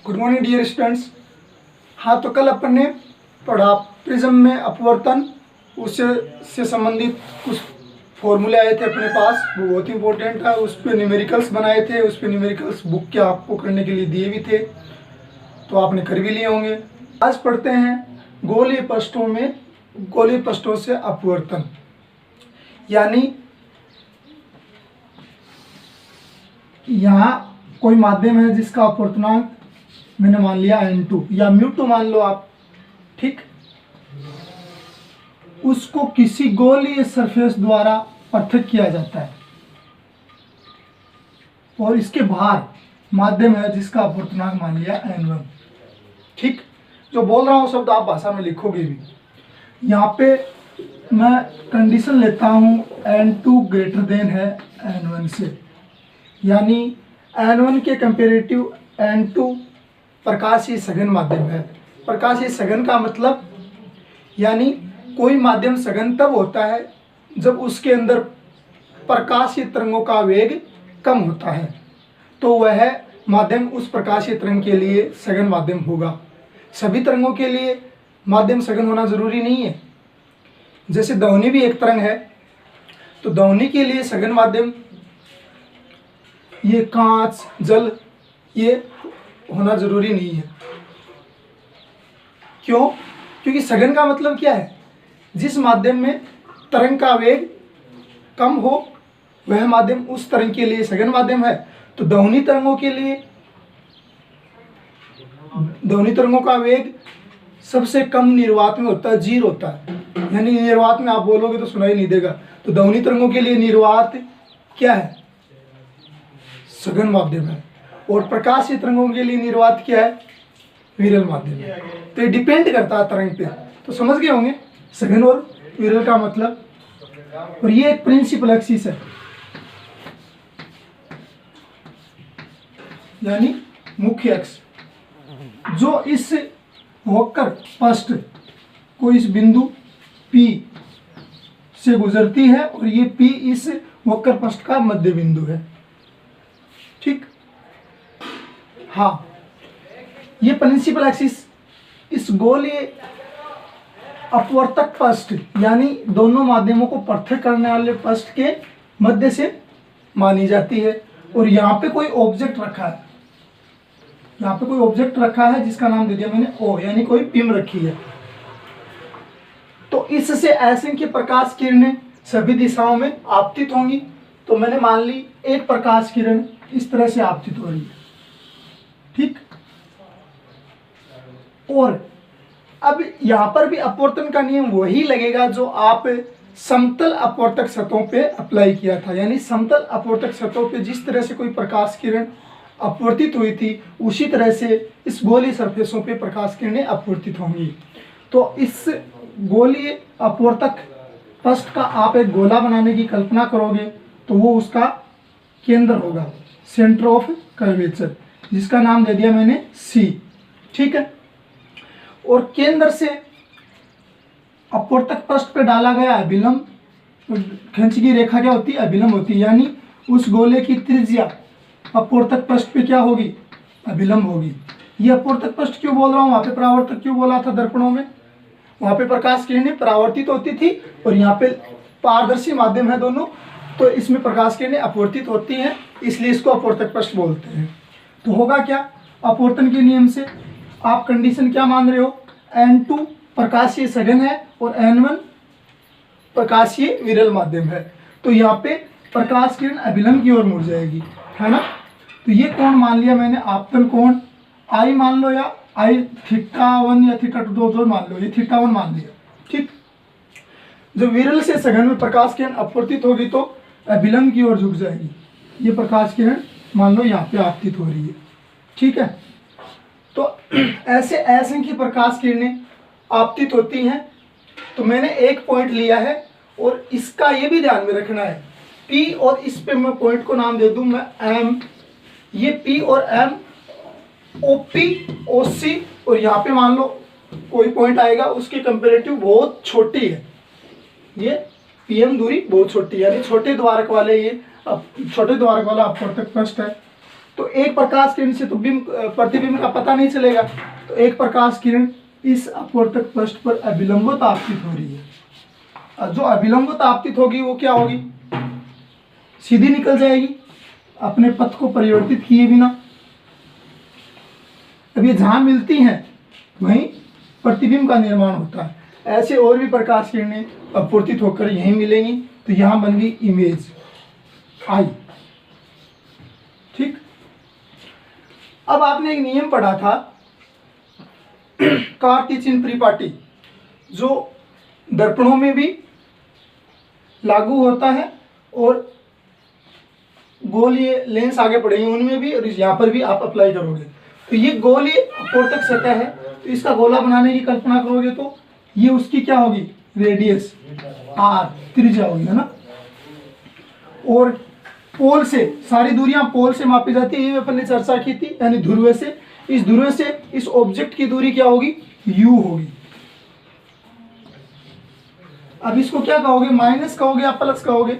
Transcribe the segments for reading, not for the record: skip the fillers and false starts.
Good morning dear students. हाँ, तो कल अपन ने पढ़ा प्रिज्म में अपवर्तन, उससे से संबंधित कुछ फॉर्मूले आए थे अपने पास, वो बहुत इंपॉर्टेंट था। उस पर न्यूमेरिकल्स बनाए थे, उस पर न्यूमेरिकल्स बुक के आपको करने के लिए दिए भी थे, तो आपने कर भी लिए होंगे। आज पढ़ते हैं गोलीय पृष्ठों में गोलीय पृष्ठों से अपवर्तन, यानी यहाँ कोई माध्यम है जिसका अपवर्तनांक मैंने मान लिया n2 या μ2 मान लो आप, ठीक। उसको किसी गोलीय सरफेस द्वारा पृथक किया जाता है और इसके बाहर माध्यम है जिसका अपवर्तनांक मान लिया n1, ठीक। जो बोल रहा हूँ शब्द आप भाषा में लिखोगे भी। यहाँ पे मैं कंडीशन लेता हूँ n2 ग्रेटर देन है n1 से, यानी n1 के कंपेरेटिव n2 प्रकाशीय सघन माध्यम है। प्रकाशीय सघन का मतलब यानी कोई माध्यम सघन तब होता है जब उसके अंदर प्रकाशीय तरंगों का वेग कम होता है, तो वह माध्यम उस प्रकाशीय तरंग के लिए सघन माध्यम होगा। सभी तरंगों के लिए माध्यम सघन होना जरूरी नहीं है। जैसे ध्वनि भी एक तरंग है, तो ध्वनि के लिए सघन माध्यम ये कांच, जल, ये होना जरूरी नहीं है। क्यों? क्योंकि सघन का मतलब क्या है? जिस माध्यम में तरंग का वेग कम हो वह माध्यम उस तरंग के लिए सघन माध्यम है। तो ध्वनि तरंगों के लिए ध्वनि तरंगों का वेग सबसे कम निर्वात में होता है, 0 होता है, यानी निर्वात में आप बोलोगे तो सुनाई नहीं देगा। तो ध्वनि तरंगों के लिए निर्वात क्या है? सघन माध्यम है। और प्रकाशीय तरंगों के लिए निर्वात क्या है? विरल माध्यम है। तो ये डिपेंड करता है तरंग पे। तो समझ गए होंगे सघन और विरल का मतलब। और ये एक प्रिंसिपल एक्सिस है, यानी मुख्य अक्ष, जो इस वक्र पृष्ठ को इस बिंदु P से गुजरती है, और ये P इस वक्र पृष्ठ का मध्य बिंदु है, ठीक। हाँ, ये प्रिंसिपल एक्सिस इस गोलीय अपवर्तक पृष्ठ यानी दोनों माध्यमों को पृथक करने वाले पृष्ठ के मध्य से मानी जाती है। और यहाँ पे कोई ऑब्जेक्ट रखा है, यहाँ पे कोई ऑब्जेक्ट रखा है जिसका नाम दे दिया मैंने O, यानी कोई पिम रखी है। तो इससे असंख्य प्रकाश किरणें सभी दिशाओं में आपतित होंगी। तो मैंने मान ली एक प्रकाश किरण इस तरह से आपतित हो रही है, ठीक। और अब यहां पर भी अपवर्तन का नियम वही लगेगा जो आप समतल अपवर्तक सतहों पे अप्लाई किया था। यानी समतल अपवर्तक सतहों पे जिस तरह से कोई प्रकाश किरण अपवर्तित हुई थी, उसी तरह से इस गोलीय सरफेसों पे प्रकाश किरणें अपवर्तित होंगी। तो इस गोलीय अपवर्तक पृष्ठ का आप एक गोला बनाने की कल्पना करोगे तो वो उसका केंद्र होगा, सेंटर ऑफ कर्वेचर, जिसका नाम दे दिया मैंने C, ठीक है। और केंद्र से अपवर्तक पृष्ठ पे डाला गया अभिलंब, खींची की रेखा क्या होती है? अभिलंब होती है। यानी उस गोले की त्रिज्या अपवर्तक पृष्ठ पे क्या होगी? अभिलंब होगी। ये अपवर्तक पृष्ठ क्यों बोल रहा हूँ? वहां पे परावर्तक क्यों बोला था? दर्पणों में वहां पे प्रकाश किरणें परावर्तित होती थी और यहाँ पे पारदर्शी माध्यम है दोनों, तो इसमें प्रकाश किरणें अपवर्तित होती हैं, इसलिए इसको अपवर्तक पृष्ठ बोलते हैं। तो होगा क्या? अपवर्तन के नियम से आप कंडीशन क्या मान रहे हो? n2 प्रकाशीय सघन है और n1 प्रकाशीय विरल माध्यम है। तो यहाँ पे प्रकाश किरण अभिलंब की ओर मुड़ जाएगी, है ना। तो ये कोण मान लिया मैंने आपतन कोण I मान लो, या I θ1 या θ2 दो मान लो, ये θ1 मान लिया, ठीक। जब विरल से सघन में प्रकाश किरण अपवर्तित होगी तो अभिलंब की ओर झुक जाएगी। ये प्रकाश किरण मान लो यहाँ पे आपतित हो रही है, ठीक है। तो ऐसे असंख्य प्रकाश किरणें आपतित होती हैं। तो मैंने एक पॉइंट लिया है और इसका ये भी ध्यान में रखना है P, और इस पे मैं पॉइंट को नाम दे दूं मैं M। ये P और M OP OC, और यहाँ पे मान लो कोई पॉइंट आएगा उसके कंपेरेटिव बहुत छोटी है, ये PM दूरी बहुत छोटी है, यानी छोटे द्वारक वाले, ये छोटे द्वारक वाला अपवर्तक पृष्ठ है। तो एक प्रकाश किरण से तो प्रतिबिंब का पता नहीं चलेगा। तो एक प्रकाश किरण इस अपवर्तक पृष्ठ पर अभिलंबवत आपतित हो रही है, और जो अभिलंबवत आपतित होगी वो क्या होगी, सीधी निकल जाएगी अपने पथ को परिवर्तित किए बिना। अब ये जहां मिलती हैं वहीं प्रतिबिंब का निर्माण होता है। ऐसे और भी प्रकाश किरणें अपवर्तित होकर यहीं मिलेंगी, तो यहां बन गई इमेज आई। ठीक। अब आपने एक नियम पढ़ा था कार्तीय चिन्ह परिपाटी, जो दर्पणों में भी लागू होता है और गोल ये लेंस आगे पड़ेंगे उनमें भी, और यहाँ पर भी आप अप्लाई करोगे। तो ये गोल ये अपवर्तक सतह है, तो इसका गोला बनाने की कल्पना करोगे तो ये उसकी क्या होगी, रेडियस आर, त्रिज्या होगी, है ना। और पोल से सारी दूरियां पोल से मापी जाती है, ये अपन ने चर्चा की थी, यानी ध्रुव से इस ऑब्जेक्ट की दूरी क्या होगी, u होगी। अब इसको क्या कहोगे, माइनस कहोगे या प्लस कहोगे,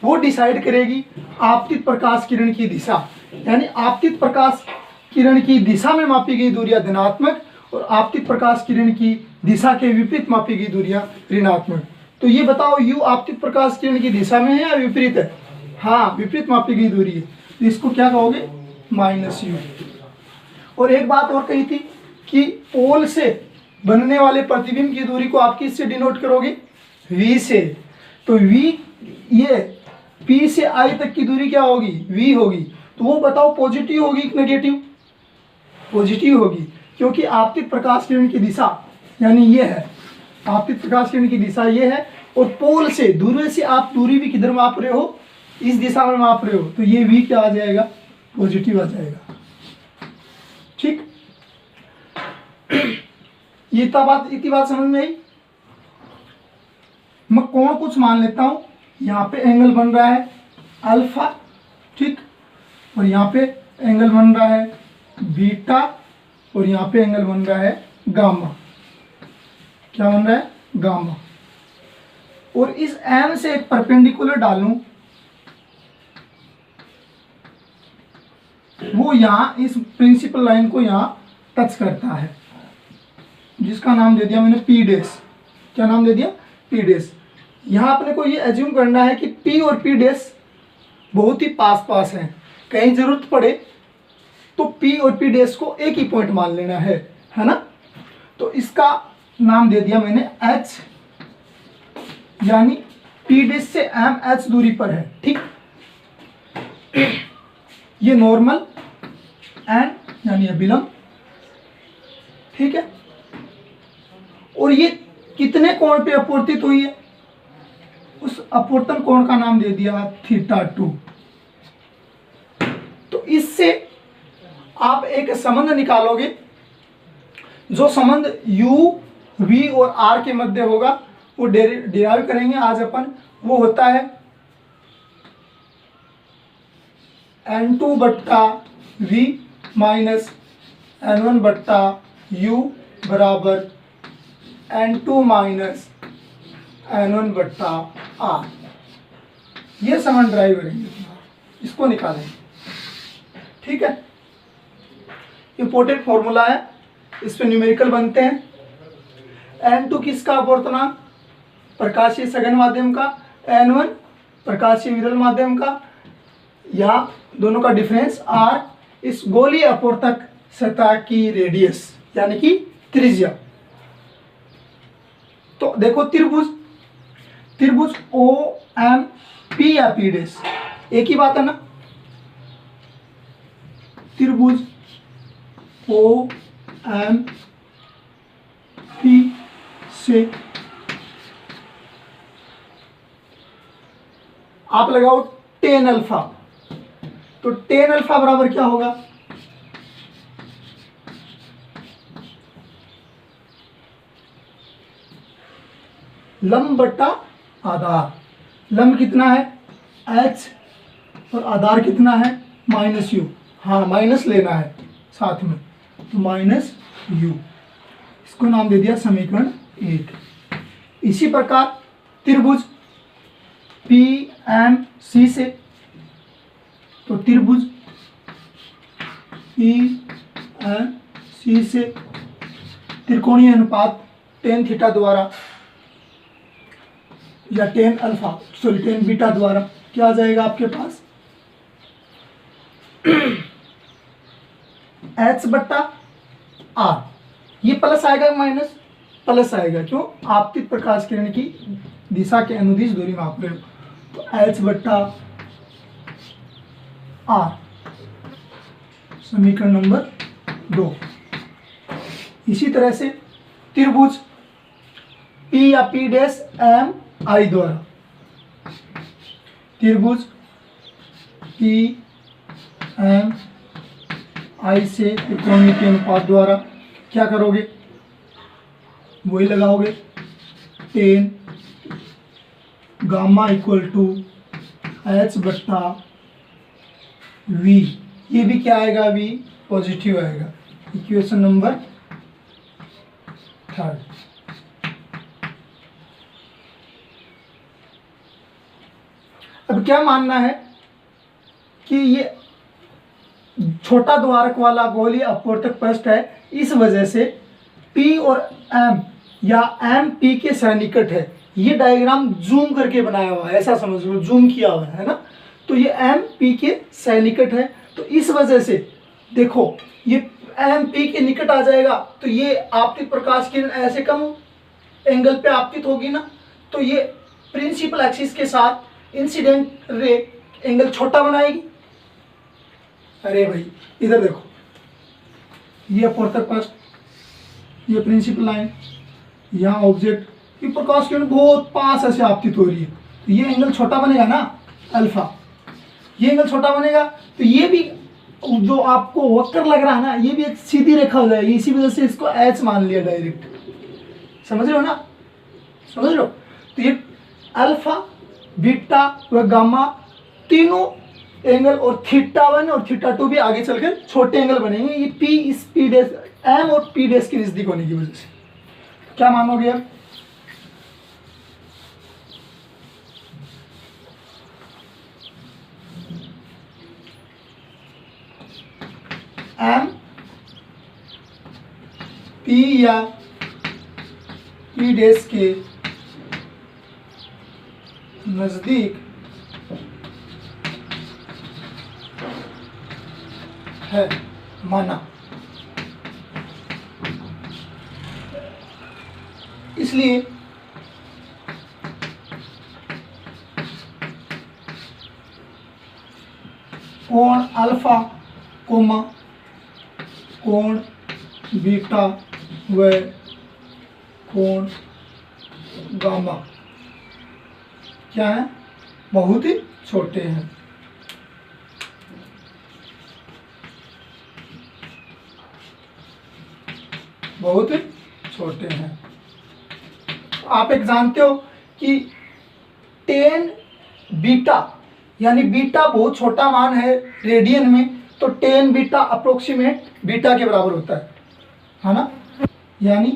वो डिसाइड करेगी आपतित प्रकाश किरण की दिशा। यानी आपतित प्रकाश किरण की दिशा में मापी गई दूरियां धनात्मक और आपतित प्रकाश किरण की दिशा के विपरीत मापी गई दूरियां ऋणात्मक। तो ये बताओ u आपतित प्रकाश किरण की दिशा में है या विपरीत है, हाँ विपरीत मापी गई दूरी है, तो इसको क्या कहोगे, माइनस u। और एक बात और कही थी कि पोल से बनने वाले प्रतिबिंब की दूरी को आप किससे डिनोट करोगे, v से। तो v ये p से i तक की दूरी क्या होगी, v होगी। तो वो बताओ पॉजिटिव होगी कि नेगेटिव, पॉजिटिव होगी, क्योंकि आपतित प्रकाश किरण की दिशा यानी ये है, आपतित प्रकाश किरण की दिशा ये है, और पोल से दूर से आप दूरी भी किधर माप रहे हो, इस दिशा में माप रहे हो, तो ये v क्या आ जाएगा, पॉजिटिव आ जाएगा। ठीक। ये इतनी बात समझ में आई। मैं कोण कुछ मान लेता हूं, यहाँ पे एंगल बन रहा है अल्फा, ठीक, और यहाँ पे एंगल बन रहा है बीटा, और यहाँ पे एंगल बन रहा है गामा। क्या बन रहा है, गामा। और इस एम से एक परपेंडिकुलर डालूं, वो यहां इस प्रिंसिपल लाइन को यहां टच करता है, जिसका नाम दे दिया मैंने पी डैश। क्या नाम दे दिया, पी डैश। यहां अपने को ये एज्यूम करना है कि पी और पी डैश बहुत ही पास पास हैं, कहीं जरूरत पड़े तो पी और पी डैश को एक ही पॉइंट मान लेना है ना। तो इसका नाम दे दिया मैंने एच, यानी पी डैश से एम एच दूरी पर है। ठीक। ये नॉर्मल एन यानी अभिलंब, ठीक है। और ये कितने कोण पे अपवर्तित हुई है, उस अपवर्तन कोण का नाम दे दिया θ2। तो इससे आप एक संबंध निकालोगे, जो संबंध u, v और r के मध्य होगा, वो डिराइव करेंगे आज अपन। वो होता है n2 बट्टा v माइनस n1 बट्टा u बराबर n2 माइनस n1 बट्टा r। ये संबंध ड्राइव करेंगे, इसको निकालेंगे। ठीक है। इंपॉर्टेंट फॉर्मूला है, इस पे न्यूमेरिकल बनते हैं। n2 किसका अपवर्तनांक, प्रकाशीय सघन माध्यम का, n1 प्रकाशीय विरल माध्यम का, या दोनों का डिफरेंस r, इस गोलीय अपवर्तक सतह की रेडियस यानी कि त्रिज्या। तो देखो त्रिभुज ओ एम पी या पी डैश एक ही बात है ना। त्रिभुज ओ एम पी से आप लगाओ टेन अल्फा, तो टेन अल्फा बराबर क्या होगा, लंब बट्टा आधार। लंब कितना है h और आधार कितना है माइनस u। हाँ माइनस लेना है साथ में, तो माइनस u। इसको नाम दे दिया समीकरण 1। इसी प्रकार त्रिभुज PMC से, तो त्रिभुज पी एन सी से त्रिकोणीय अनुपात टेन थीटा द्वारा या tan alpha sorry tan beta द्वारा क्या आ जाएगा आपके पास एच बट्टा आर। ये प्लस आएगा माइनस प्लस आएगा, क्यों? आपतित प्रकाश किरण की दिशा के अनुदिश दूरी माप रहे हो, तो एच बट्टा आर समीकरण नंबर 2। इसी तरह से त्रिभुज पी या पी डैश एम आई द्वारा, त्रिभुज पी एम आई से त्रिकोणीय के अनुपात द्वारा क्या करोगे? वही लगाओगे tan gamma equal to H बट्टा वी। ये भी क्या आएगा? वी पॉजिटिव आएगा। Equation number 3। अब क्या मानना है कि ये छोटा द्वारक वाला गोलीय अपवर्तक पृष्ठ है, इस वजह से P और M या M P के सन्निकट है। ये डायग्राम जूम करके बनाया हुआ है, ऐसा समझ लो, जूम किया हुआ है ना। तो ये M P के सन्निकट है, तो इस वजह से देखो ये M P के निकट आ जाएगा, तो ये आपतित प्रकाश किरण ऐसे कम एंगल पे आपतित होगी ना, तो ये प्रिंसिपल एक्सिस के साथ इंसिडेंट रे एंगल छोटा बनाएगी। अरे भाई इधर देखो, ये अपवर्तक पृष्ठ, ये प्रिंसिपल लाइन, यहाँ ऑब्जेक्ट, ये प्रकाश किरण बहुत पास ऐसे आपतित हो रही है, तो ये एंगल छोटा बनेगा ना अल्फा, ये एंगल छोटा बनेगा, तो ये भी जो आपको वक्र लग रहा है ना, ये भी एक सीधी रेखा हो जाएगी। इसी वजह से इसको एच मान लिया डायरेक्ट, समझ रहे हो ना? समझ लो। तो ये अल्फा बीटा व गामा तीनों एंगल और थीटा 1 और थीटा 2 भी आगे चलकर छोटे एंगल बनेंगे। ये पी इस पी डैश एम और पी डैश के नजदीक होने की वजह से क्या मानोगे अब? एम पी या पी डैश के नजदीक है माना, इसलिए कोण अल्फा कोमा कोण बीटा व कोण गामा क्या है? बहुत ही छोटे हैं। बहुत ही छोटे हैं। आप एक जानते हो कि 10 बीटा यानी बीटा बहुत छोटा मान है रेडियन में, तो 10 बीटा अप्रोक्सीमेट बीटा के बराबर होता है ना? यानी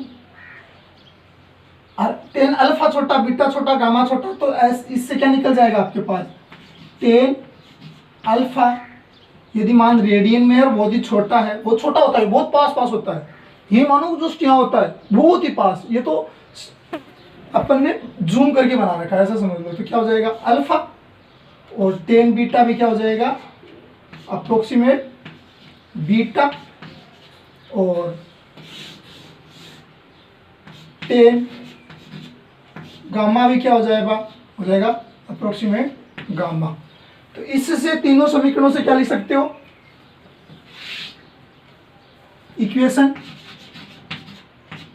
10 अल्फा छोटा बीटा छोटा गामा छोटा, तो इससे क्या निकल जाएगा आपके पास? 10 अल्फा यदि मान रेडियन में है और बहुत ही छोटा है, बहुत छोटा होता है, बहुत पास पास होता है, ये मानो जस्ट यहाँ होता है बहुत ही पास, ये तो अपन ने जूम करके बना रखा है, ऐसा समझ लो। तो क्या हो जाएगा? अल्फा और 10 बीटा भी क्या हो जाएगा? अप्रोक्सीमेट बीटा, और 10 गामा भी क्या हो जाएगा? हो जाएगा अप्रोक्सीमेट गामा। तो इससे तीनों समीकरणों से क्या लिख सकते हो? इक्वेशन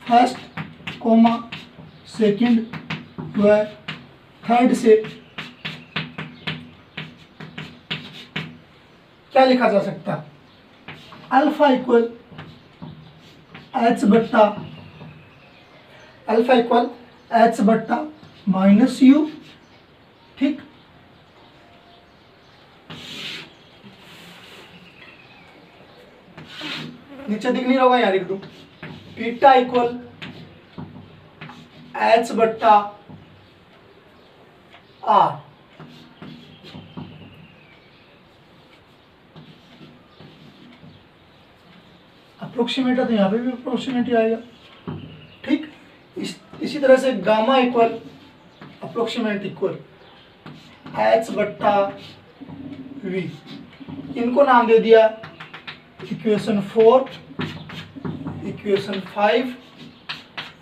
फर्स्ट कोमा सेकंड व थर्ड से क्या लिखा जा सकता है? अल्फा इक्वल एच बट्टा अल्फा इक्वल एच बट्टा माइनस यू, ठीक। नीचे दिख नहीं रहा होगा, यार लिख दो बीटा इक्वल एच बट्टा आर। अप्रोक्सीमेट है तो यहाँ पे भी अप्रोक्सीमेट ही आएगा। ठीक, इसी तरह से gamma equal approximate equal H बट्टा वी, इनको नाम दे दिया इक्वेशन 4, इक्वेशन 5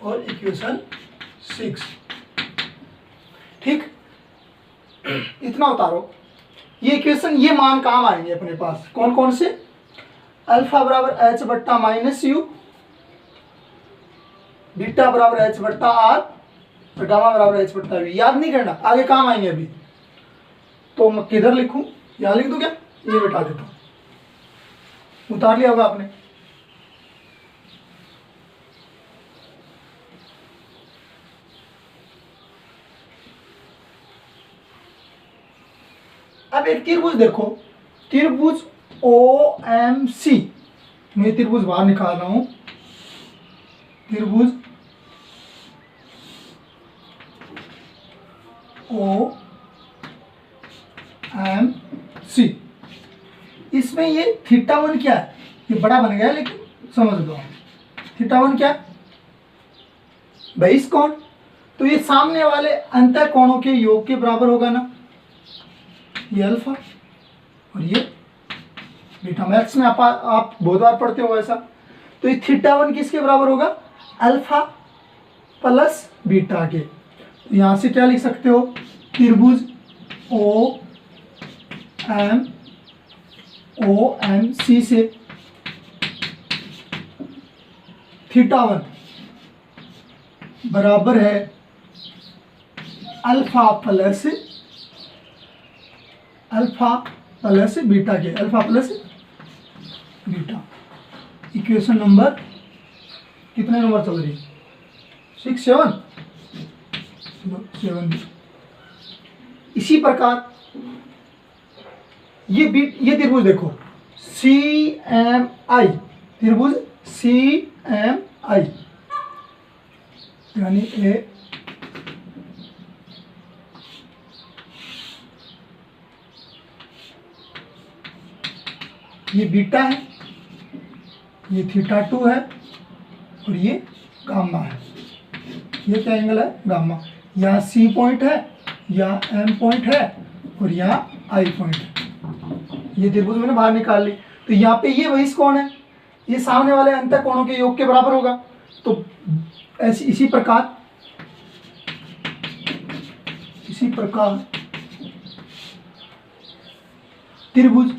और इक्वेशन 6। ठीक, इतना उतारो। ये इक्वेशन, ये मान काम आएंगे अपने पास, कौन कौन से? अल्फा बराबर एच बट्टा माइनस यू, बीटा बराबर एच बट्टा आर और गामा बराबर एच बट्टा वी। याद नहीं करना, आगे काम आएंगे अभी। तो मैं किधर लिखूं? यहाँ लिख दूं क्या? ये मिटा देता हूं। उतार लिया होगा आपने। अब एक त्रिभुज देखो, त्रिभुज OMC, मैं त्रिभुज बाहर निकाल रहा हूं। त्रिभुज OMC, इसमें ये θ1 क्या है? ये बड़ा बन गया लेकिन समझ लो। θ1 क्या है? बेस कोण। तो ये सामने वाले अंतः कोणों के योग के बराबर होगा ना, ये अल्फा और ये बीटा। मैथ्स में आप बहुत बार पढ़ते हो ऐसा। तो ये θ1 किसके बराबर होगा? अल्फा प्लस बीटा के। तो यहां से क्या लिख सकते हो? त्रिभुज OMC से θ1 बराबर है अल्फा प्लस बीटा के, alpha plus beta. Equation number कितने नंबर चल रही? 6, 7। इसी प्रकार ये त्रिभुज देखो, CMI, त्रिभुज CMI यानी ये बीटा है, ये θ2 है और ये गामा है। ये क्या एंगल है? गामा। यहाँ C पॉइंट है, यहाँ M पॉइंट है और यहाँ I पॉइंट है। ये त्रिभुज मैंने बाहर निकाल ली। तो यहाँ पे ये बहिष कोण है, ये सामने वाले अंतः कोणों के योग के बराबर होगा। तो इसी प्रकार त्रिभुज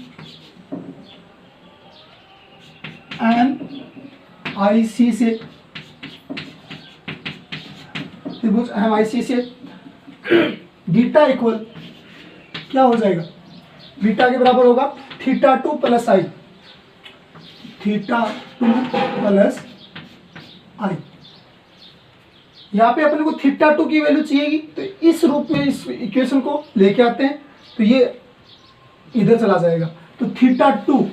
MIC से, त्रिभुज MIC से बीटा इक्वल क्या हो जाएगा? बीटा के बराबर होगा θ2 प्लस I, θ2 प्लस I। यहाँ पे अपने को θ2 की वैल्यू चाहिएगी, तो इस रूप में इस इक्वेशन को लेके आते हैं, तो ये इधर चला जाएगा। तो θ2,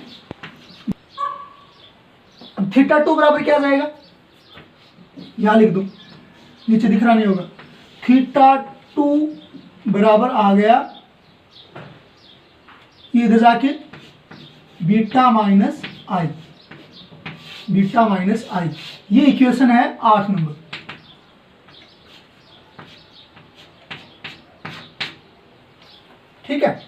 अब θ2 बराबर क्या जाएगा? यहाँ लिख दूं, नीचे दिख रहा नहीं होगा। θ2 बराबर आ गया ये इधर जाके बीटा माइनस आई, बीटा माइनस आई। ये इक्वेशन है 8 नंबर। ठीक है,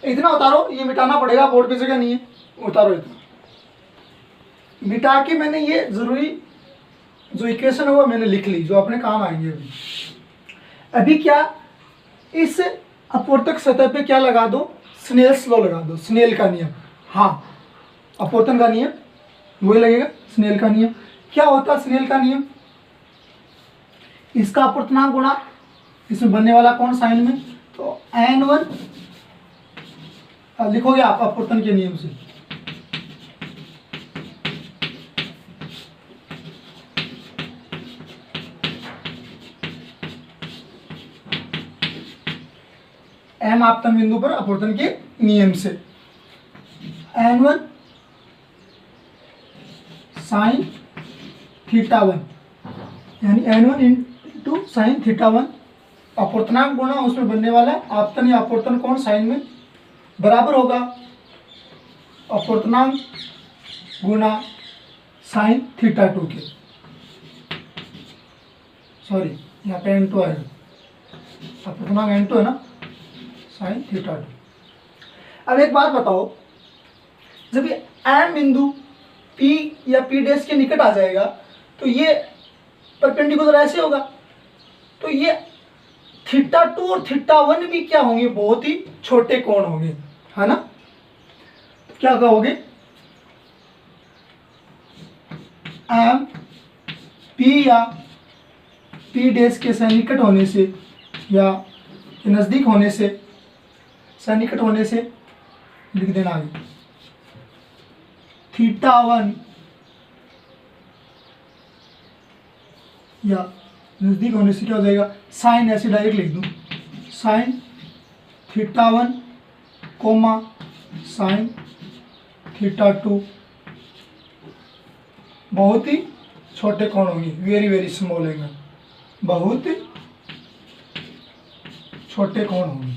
इतना उतारो, ये मिटाना पड़ेगा, बोर्ड पे जगह नहीं है, उतारो इतना। मिटा के मैंने ये जरूरी जो इक्वेशन है वो मैंने लिख ली, जो अपने काम आएंगे। अभी क्या, इस अपवर्तक सतह पे क्या लगा दो? स्नेल्स लॉ लगा दो, स्नेल का नियम। हाँ, अपवर्तन का नियम वही लगेगा, स्नेल का नियम। क्या होता है स्नेल का नियम? इसका अपवर्तनांक गुणा इसमें बनने वाला कौन साइन में, तो n1 लिखोगे आप अपवर्तन के नियम से। m आपतन बिंदु पर अपवर्तन के नियम से n1 साइन θ1 यानी n1 इंटू साइन θ1 अपवर्तनांक गुणा उसमें बनने वाला आपतन या अपवर्तन कोण साइन में बराबर होगा अपवर्तनांक गुणा साइन थीटा टू के, सॉरी यहाँ पे n2 आएगा, अब पूर्णांक n2 है ना, साइन थीटा टू। अब एक बात बताओ, जब ये m बिंदु P या P डैश के निकट आ जाएगा तो ये परपेंडिकुलर ऐसे होगा, तो ये थीटा टू और थीटा वन भी क्या होंगे, बहुत ही छोटे कोण होंगे, है ना। तो क्या कहोगे, एम पी या पी डैश के सन्निकट होने से या नज़दीक होने से, सन्निकट होने से लिख देना आगे, थीटा वन या नज़दीक होने से क्या हो जाएगा, साइन, ऐसे डायरेक्ट लिख दूँ, sine theta one comma sine theta two, बहुत ही छोटे कोण होंगे, वेरी वेरी स्मॉल एंगल, बहुत ही छोटे कोण होंगे।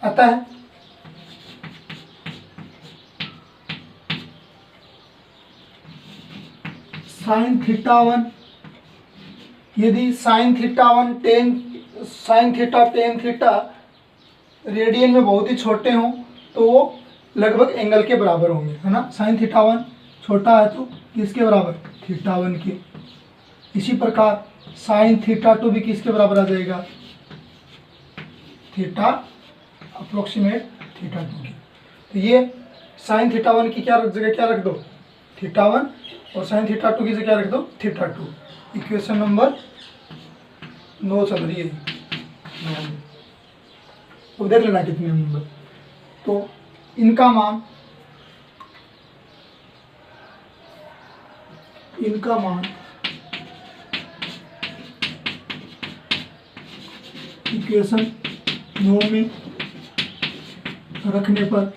आता है, साइन थीटा वन, यदि sine theta one ten, sine theta tan theta radian में बहुत ही छोटे हों तो वो लगभग एंगल के बराबर होंगे, है ना। साइन थीटा वन छोटा है तो किसके बराबर, थीटा वन के। इसी प्रकार साइन थीटा टू भी किसके बराबर आ जाएगा, थीटा अप्रोक्सीमेट थीटा टू की। तो ये साइन थीटा वन की क्या जगह क्या रख दो, थीटा वन, और साइन थीटा टू की जगह क्या रख दो, थीटा टू। इक्वेशन नंबर 9 चल रही है, तो देख लेना कितने नंबर। तो इनका मान, इक्वेशन 9 में रखने पर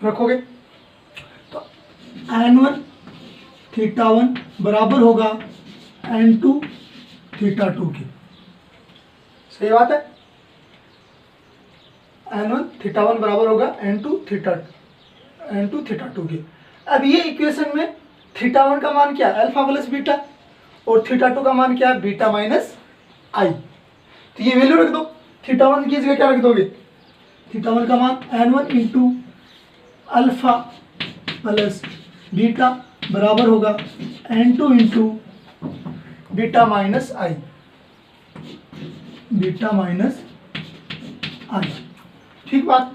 रखोगे तो n1 थीटा वन बराबर होगा n2 थीटा टू के। सही बात है, n1 थीटा वन बराबर होगा n2 थीटा टू के। अब ये इक्वेशन में थीटा वन का मान क्या है, अल्फा प्लस बीटा, और थीटा टू का मान क्या है, बीटा माइनस आई। तो ये वैल्यू रख दो, थीटा वन की जगह क्या रख दोगे, थीटा वन का मान n1 into alpha plus beta बराबर होगा n2 इंटू बीटा माइनस आई, बीटा माइनस आई। ठीक बात।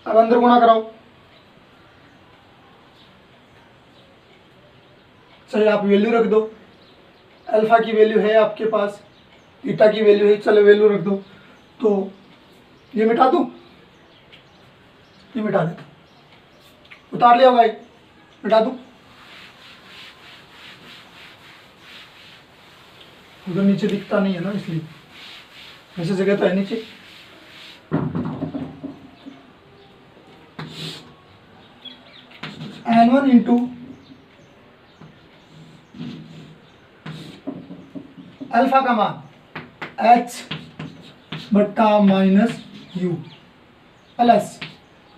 अब अंदर गुणा कराओ, चलिए आप वैल्यू रख दो, अल्फा की वैल्यू है आपके पास, बीटा की वैल्यू है, चलो वैल्यू रख दो। तो ये मिटा दूं, ये मिटा देता, उतार लिया होगा, ये मिटा दूं, उधर नीचे दिखता नहीं है ना, इसलिए ऐसे जगह तो है नीचे। n1 इंटू अल्फा का मान h बट्टा माइनस यू प्लस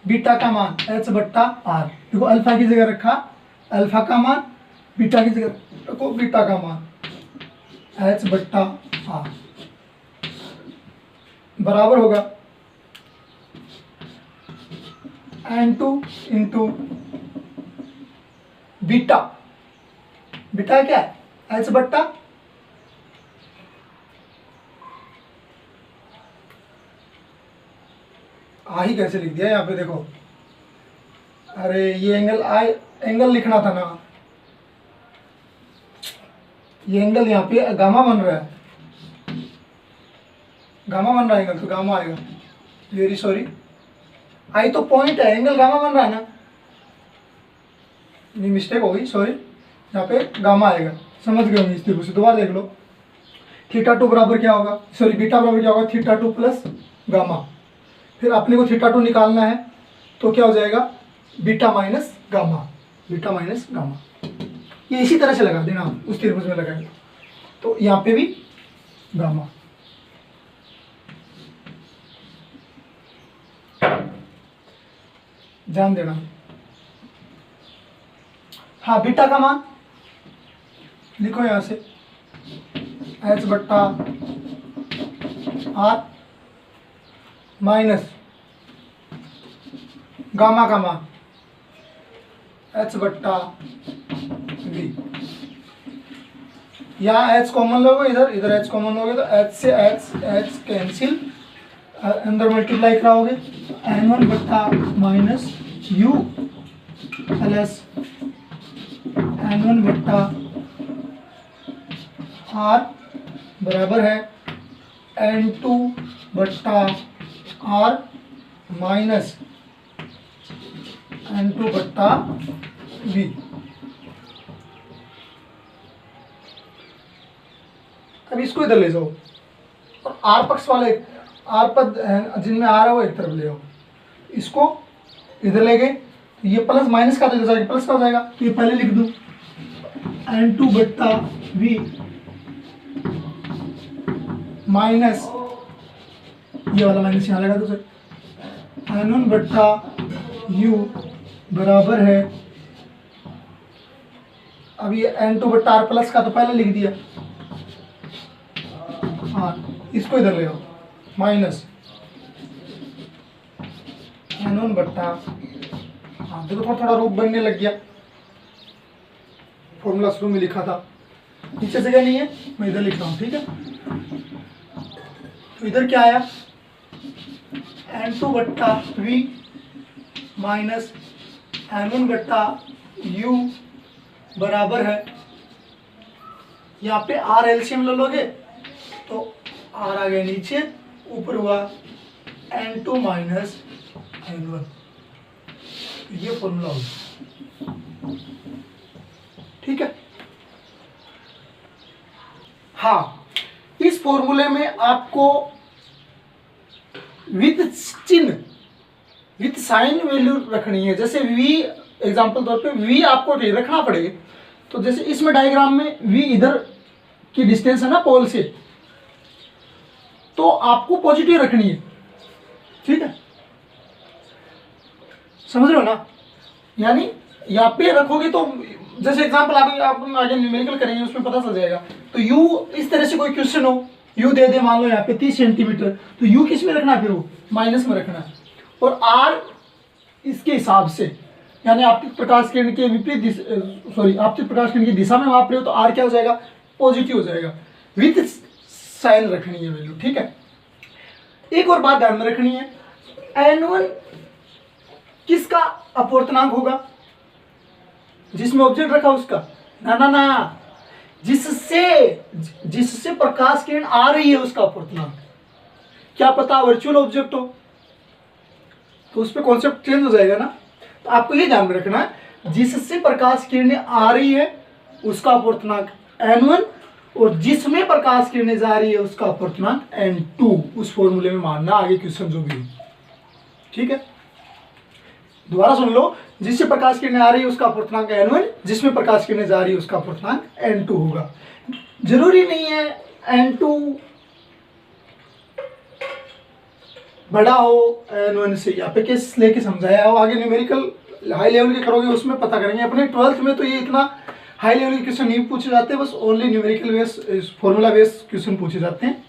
बीटा का मान h बट्टा आर। देखो अल्फा की जगह रखा अल्फा का मान, बीटा की जगह रखो बीटा का मान h बट्टा आर बराबर होगा n2 इंटू बीटा, बीटा क्या है h बट्टा आ ही कैसे लिख दिया यहाँ पे, देखो अरे ये एंगल आई, एंगल लिखना था ना, ये एंगल यहाँ पे गामा बन रहा है, गामा बन रहा है एंगल, तो गामा आएगा, वेरी सॉरी, आई तो पॉइंट है, एंगल गामा बन रहा है ना, नहीं मिस्टेक हो गई, सॉरी, यहाँ पे गामा आएगा, समझ गए होंगे इस तरीके से। दोबारा देख लो, थीटा टू बराबर क्या होगा, सॉरी बीटा बराबर क्या होगा, थीटा टू प्लस गामा, फिर अपने को थीटा टू निकालना है तो क्या हो जाएगा, beta minus gamma, beta minus gamma. ये इसी तरह से लगा देना आप उस त्रिभुज में लगाएंगे तो यहाँ पे भी गामा। ध्यान देना। हाँ, बीटा का मान लिखो यहां से H बट्टा आर माइनस गामा का मान H बट्टा वी। यहाँ H कॉमन लोगे, इधर इधर H कॉमन लोगे तो H से H कैंसिल, अंदर मल्टीप्लाई कराओगे N1 बट्टा माइनस U प्लस N1 बट्टा R बराबर है N2 बट्टा R माइनस N2 बट्टा V। अब इसको इधर ले जाओ और R पक्ष वाले R पद जिनमें R है वो एक तरफ ले आओ, इसको इधर ले गए तो ये प्लस माइनस का तो इधर जाएगा प्लस का हो जाएगा, तो ये पहले लिख दूं N2 बट्टा V माइनस ये वाला माइनस यहाँ लगा दो सर N1 बट्टा U बराबर है, अब ये N2 बट्टा R प्लस का तो पहले लिख दिया, हाँ इसको इधर ले आओ माइनस N1 बट्टा, हाँ देखो थोड़ा थोड़ा रूप बनने लग गया, फॉर्मूला शुरू में लिखा था, नीचे जगह नहीं है मैं इधर लिख रहा हूँ, ठीक है। तो इधर क्या आया N2 बट्टा V माइनस N1 बट्टा U बराबर है, यहाँ पे R एलसीएम ले लोगे तो R आ गया नीचे, ऊपर हुआ N2 माइनस N1, ये फॉर्मूला होगा, ठीक है। हाँ, इस फॉर्मूले में आपको विद चिन्ह विद साइन वैल्यू रखनी है, जैसे V एग्जांपल तौर पे V आपको रखना पड़ेगा, तो जैसे इसमें डायग्राम में V इधर की डिस्टेंस है ना पोल से, तो आपको पॉजिटिव रखनी है, ठीक है, समझ रहे हो ना। यानी यहाँ पे रखोगे तो जैसे एग्जांपल आप आगे न्यूमेरिकल करेंगे उसमें पता चल जाएगा। तो U इस तरह से कोई क्वेश्चन हो, U दे दे मान लो यहाँ पे 30 सेंटीमीटर, तो U किस में रखना है, फिर वो माइनस में रखना है, और R इसके हिसाब से, यानी आपतित प्रकाश किरण के विपरीत आपतित प्रकाश किरण की दिशा में माप रहे हो तो R क्या हो जाएगा, पॉजिटिव हो जाएगा, विथ साइन रखनी है वैल्यू, ठीक है। एक और बात ध्यान में रखनी है, N1 किसका अपवर्तनांक होगा, जिसमें ऑब्जेक्ट रखा उसका, ना ना ना, जिससे प्रकाश किरण आ रही है उसका अपवर्तनांक। क्या पता वर्चुअल ऑब्जेक्ट हो तो उस पर कॉन्सेप्ट चेंज हो जाएगा ना, तो आपको ये ध्यान में रखना है, जिससे प्रकाश किरणें आ रही है उसका अपवर्तनांक N1, और जिसमें प्रकाश किरणें जा रही है उसका अपवर्तनांक N2, उस फॉर्मूले में मानना आगे क्वेश्चन जो भी हो, ठीक है। दोबारा सुन लो, जिससे प्रकाश किरणें आ रही है उसका अपवर्तनांक N1, जिसमें प्रकाश किरणें जा रही है उसका अपवर्तनांक N2 होगा। जरूरी नहीं है N2 बड़ा हो N1 से, यहाँ पे केस लेके समझाया हो, आगे न्यूमेरिकल हाई लेवल के करोगे उसमें पता करेंगे। अपने 12th में तो ये इतना हाई लेवल के क्वेश्चन नहीं पूछे जाते, बस only numerical base formula base question पूछे जाते हैं,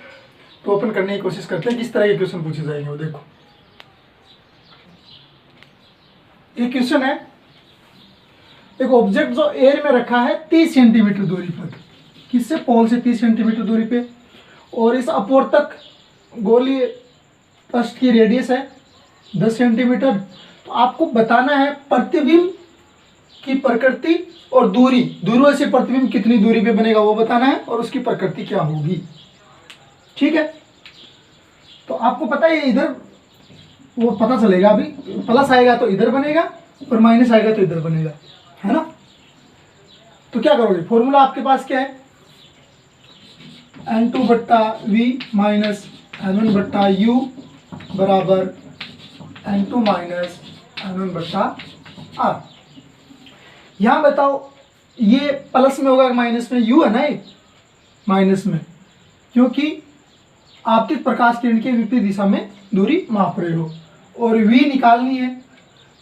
तो ओपन करने की कोशिश करते हैं किस तरह के क्वेश्चन पूछे जाएंगे। वो देखो ये क्वेश्चन है, एक ऑब्जेक्ट जो एयर में रखा है 30 सेंटीमीटर दूरी पर, किससे, पोल से 30 सेंटीमीटर दूरी पे, और इस अपवर्तक गोलीय पृष्ठ की रेडियस है 10 सेंटीमीटर। तो आपको बताना है प्रतिबिंब की प्रकृति और दूरी, दूरवा से प्रतिबिंब कितनी दूरी पे बनेगा वो बताना है, और उसकी प्रकृति क्या होगी, ठीक है। तो आपको पता है इधर वो पता चलेगा, अभी प्लस आएगा तो इधर बनेगा और माइनस आएगा तो इधर बनेगा, है ना। तो क्या करोगे, फॉर्मूला आपके पास क्या है, N2 बट्टा V माइनस N1 बट्टा U बराबर N2 माइनस N1 बट्टा R। यहाँ बताओ ये प्लस में होगा माइनस में, यू है ना ये माइनस में, क्योंकि आपतित प्रकाश किरण के विपरीत दिशा में दूरी माप रहे हो और v निकालनी है।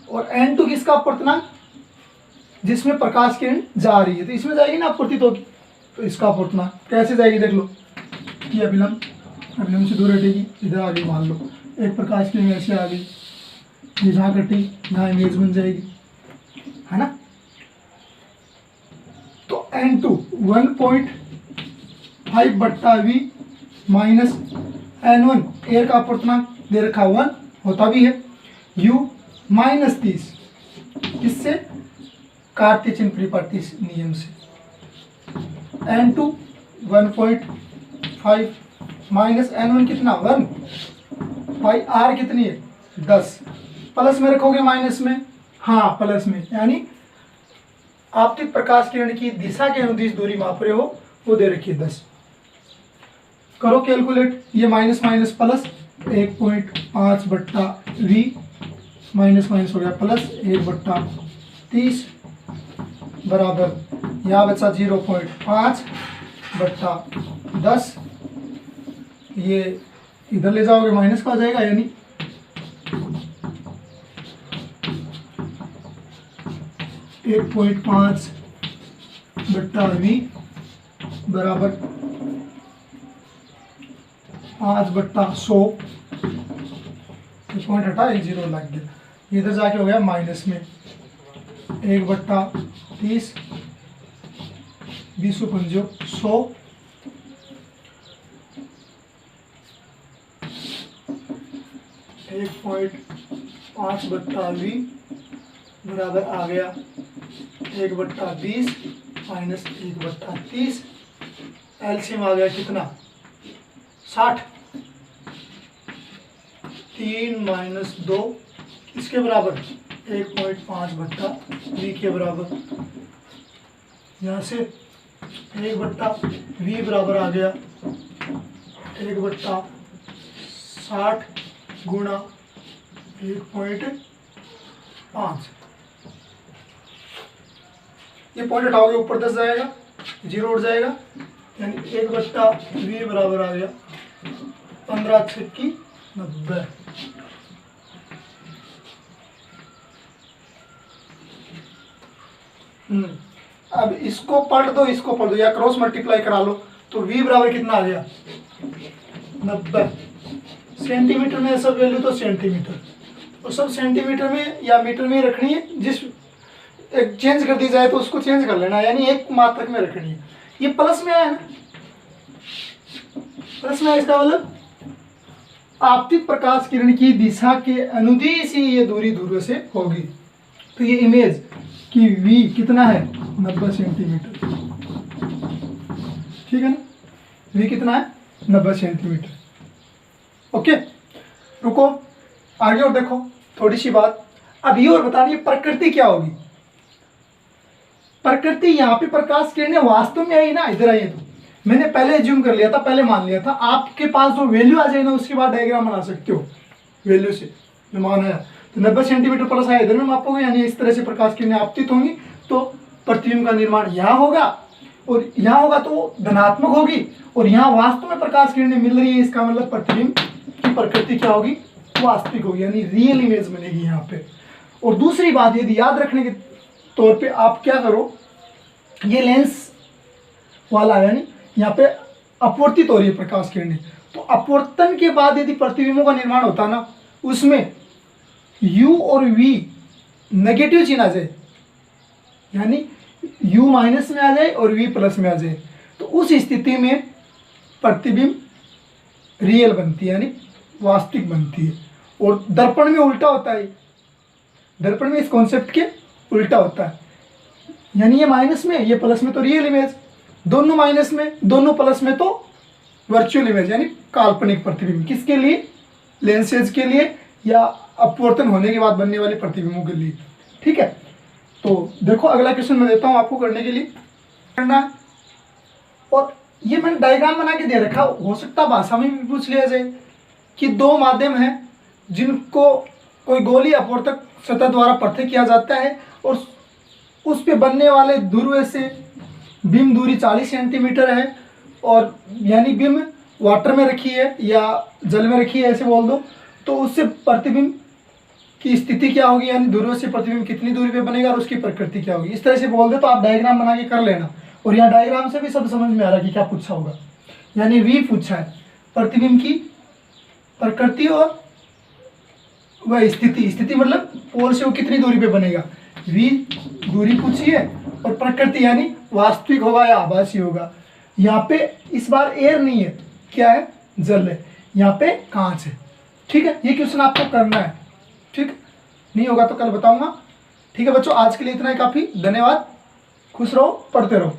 और n2 किसका अपवर्तनांक, जिसमें प्रकाश किरण जा रही है, तो इसमें जाएगी ना अपवर्तित होगी, तो इसका अपवर्तनांक कैसे जाएगी देख लो, ये अभिलंब से दूर हटेगी, इधर आ गई, मान लो एक प्रकाश किरण ऐसे आ गई, ये जहाँ कटी यहाँ इमेज बन जाएगी, है ना। तो n2 1.5/v minus n1, air का अपवर्तनांक दे रखा 1 होता भी है, u -30, किससे, कार्तीय चिन्ह परिपाटी नियम से, n2 1.5 माइनस n1 कितना 1 बाई r कितनी है 10, प्लस में रखोगे माइनस में, हाँ प्लस में, यानी आपतित प्रकाश किरण की दिशा के अनुदिश दूरी माप रहे हो, वो दे रखी है 10। करो कैलकुलेट, ये minus minus plus, 1.5/v minus minus हो गया प्लस 1/30 बराबर यहाँ बचा 0.5/10, ये इधर ले जाओगे माइनस का आ जाएगा, यानी 1.5/v बराबर 5/100, पॉइंट हटा, एक जीरो लग गया, इधर जाके हो गया माइनस में 1/30, 20 पंजो 100, 1.5/v बराबर आ गया 1/20 माइनस 1/30, एलसीएम आ गया कितना 60, 3 माइनस 2 इसके बराबर 1.5/v के बराबर, यहाँ से 1/v बराबर आ गया 1/60 गुणा 1.5, ये पॉइंट हटाओगे ऊपर 10 जाएगा, जीरो उठ जाएगा, यानी 1/v बराबर आ गया 15×90। अब इसको पलट दो, इसको पलट दो, या क्रॉस मल्टीप्लाई करा लो, तो v बराबर कितना आ गया 90 सेंटीमीटर में, सब वैल्यू तो सेंटीमीटर, और सब सेंटीमीटर में या मीटर में रखनी है, जिस एक चेंज कर दी जाए तो उसको चेंज कर लेना, यानी एक मात्रक में रखनी है। ये प्लस में आया ना, प्लस में, इसका मतलब आपतित प्रकाश किरण की दिशा के अनुदिश ही ये दूरी दूर से होगी, तो ये इमेज कि v कितना है 90 सेंटीमीटर, ठीक है ना, v कितना है 90 सेंटीमीटर। ओके, रुको आगे और देखो थोड़ी सी बात, अब ये और बतानी है प्रकृति क्या होगी। प्रकृति यहाँ पे प्रकाश किरणें वास्तव में आई ना, इधर आई है, तो मैंने पहले एज्यूम कर लिया था, पहले मान लिया था, आपके पास जो वैल्यू आ जाए ना उसके बाद डायग्राम बना सकते हो, वैल्यू से जो मान है, तो 90 सेंटीमीटर प्लस आया, इधर में मापोगे, यानी इस तरह से प्रकाश किरणें आपतित होंगी, तो प्रतिबिंब का निर्माण यहाँ होगा, और यहाँ होगा तो धनात्मक होगी, और यहाँ वास्तव में प्रकाश किरणें मिल रही है, इसका मतलब प्रतिबिंब की प्रकृति क्या होगी, वास्तविक होगी, यानी रियल इमेज बनेगी यहाँ पे। और दूसरी बात यदि याद रखने के तौर पे आप क्या करो, ये लेंस वाला यानी यहाँ पे अपवर्तित हो रही है प्रकाश किरणें, तो अपवर्तन के बाद यदि प्रतिबिंबों का निर्माण होता ना, उसमें u और v नेगेटिव चिन्ह आ जाए, यानी u माइनस में आ जाए और v प्लस में आ जाए, तो उस स्थिति में प्रतिबिंब रियल बनती है, यानी वास्तविक बनती है। और दर्पण में उल्टा होता है, दर्पण में इस कॉन्सेप्ट के उल्टा होता है, यानी ये माइनस में ये प्लस में तो रियल इमेज, दोनों माइनस में दोनों प्लस में तो वर्चुअल इमेज, यानी काल्पनिक प्रतिबिंब, किसके लिए, लेंसेज के लिए या अपवर्तन होने के बाद बनने वाले प्रतिबिंबों के लिए। ठीक है, तो देखो अगला क्वेश्चन मैं देता हूँ आपको करने के लिए, करना है, और ये मैंने डायग्राम बना के दे रखा, हो सकता भाषा में भी पूछ लिया जाए कि दो माध्यम हैं जिनको कोई गोली अपवर्तक सतह द्वारा पृथक किया जाता है, और उस पे बनने वाले ध्रुव से बीम दूरी 40 सेंटीमीटर है, और यानी बीम वाटर में रखी है या जल में रखी है ऐसे बोल दो, तो उससे प्रतिबिंब की स्थिति क्या होगी, यानी ध्रुव से प्रतिबिंब कितनी दूरी पे बनेगा और उसकी प्रकृति क्या होगी। इस तरह से बोल दे तो आप डायग्राम बना के कर लेना, और यहाँ डायग्राम से भी सब समझ में आ रहा है कि क्या पूछा होगा। यानी वी पूछा है, प्रतिबिंब की प्रकृति और वह स्थिति, स्थिति मतलब पोल से वो कितनी दूरी पे बनेगा, वी दूरी पूछी है, और प्रकृति यानी वास्तविक होगा या आभासी होगा। यहाँ पे इस बार एयर नहीं है, क्या है, जल है, यहाँ पे कांच है। ठीक है, ये क्वेश्चन आपको करना है। ठीक, नहीं होगा तो कल बताऊंगा। ठीक है बच्चों, आज के लिए इतना ही काफ़ी। धन्यवाद, खुश रहो, पढ़ते रहो।